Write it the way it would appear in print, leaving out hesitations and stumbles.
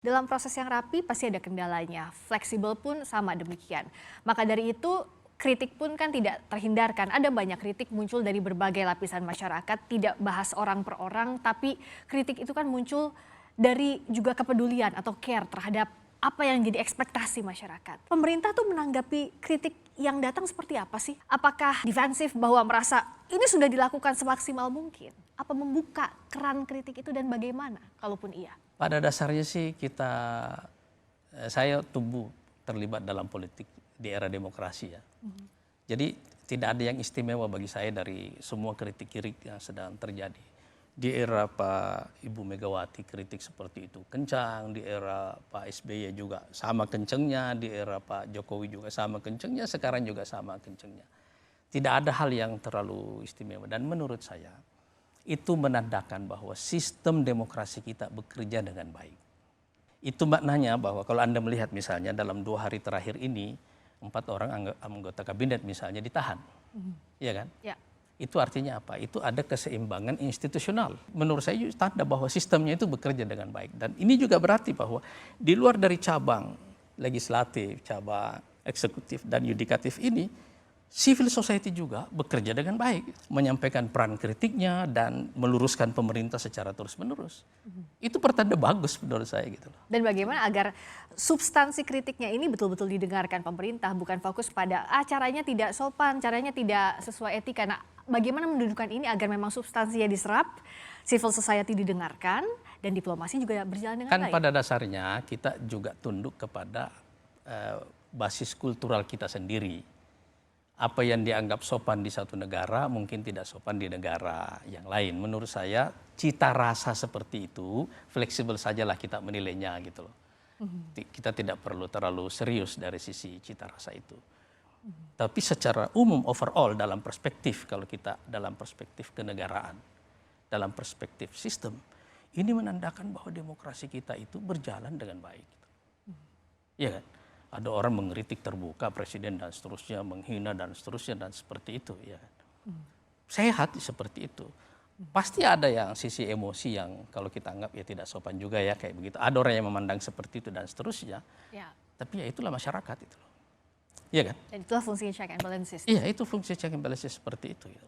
Dalam proses yang rapi pasti ada kendalanya, fleksibel pun sama demikian. Maka dari itu kritik pun kan tidak terhindarkan. Ada banyak kritik muncul dari berbagai lapisan masyarakat, tidak bahas orang per orang, tapi kritik itu kan muncul dari juga kepedulian atau care terhadap apa yang jadi ekspektasi masyarakat. Pemerintah tuh menanggapi kritik yang datang seperti apa sih? Apakah defensif bahwa merasa ini sudah dilakukan semaksimal mungkin? Apa membuka keran kritik itu dan bagaimana kalaupun iya? Pada dasarnya sih saya tumbuh terlibat dalam politik di era demokrasi ya. Jadi tidak ada yang istimewa bagi saya dari semua kritik-kritik yang sedang terjadi. Di era Pak Ibu Megawati kritik seperti itu kencang, di era Pak SBY juga sama kencengnya, di era Pak Jokowi juga sama kencengnya, sekarang juga sama kencengnya. Tidak ada hal yang terlalu istimewa dan menurut saya itu menandakan bahwa sistem demokrasi kita bekerja dengan baik. Itu maknanya bahwa kalau Anda melihat misalnya dalam 2 hari terakhir ini 4 orang anggota kabinet misalnya ditahan, ya kan? Ya. Itu artinya apa? Itu ada keseimbangan institusional. Menurut saya tanda bahwa sistemnya itu bekerja dengan baik. Dan ini juga berarti bahwa di luar dari cabang legislatif, cabang eksekutif dan yudikatif ini, civil society juga bekerja dengan baik, menyampaikan peran kritiknya dan meluruskan pemerintah secara terus-menerus. Itu pertanda bagus menurut saya gitu loh. Dan bagaimana agar substansi kritiknya ini betul-betul didengarkan pemerintah, bukan fokus pada caranya tidak sopan, caranya tidak sesuai etika. Nah, bagaimana mendudukan ini agar memang substansinya diserap, civil society didengarkan, dan diplomasi juga berjalan dengan baik? Kan pada dasarnya kita juga tunduk kepada basis kultural kita sendiri. Apa yang dianggap sopan di satu negara mungkin tidak sopan di negara yang lain. Menurut saya cita rasa seperti itu fleksibel sajalah kita menilainya gitu loh. Kita tidak perlu terlalu serius dari sisi cita rasa itu. Tapi secara umum overall dalam perspektif, kalau kita dalam perspektif kenegaraan, dalam perspektif sistem, ini menandakan bahwa demokrasi kita itu berjalan dengan baik. Iya kan? Ada orang mengkritik terbuka presiden dan seterusnya, menghina dan seterusnya dan seperti itu. Ya. Sehat seperti itu. Pasti ada yang sisi emosi yang kalau kita anggap ya tidak sopan juga ya kayak begitu. Ada orang yang memandang seperti itu dan seterusnya. Ya. Tapi ya itulah masyarakat itu. Iya kan? Dan itulah fungsi check and balances. Iya itu fungsi check and balances seperti itu. Gitu.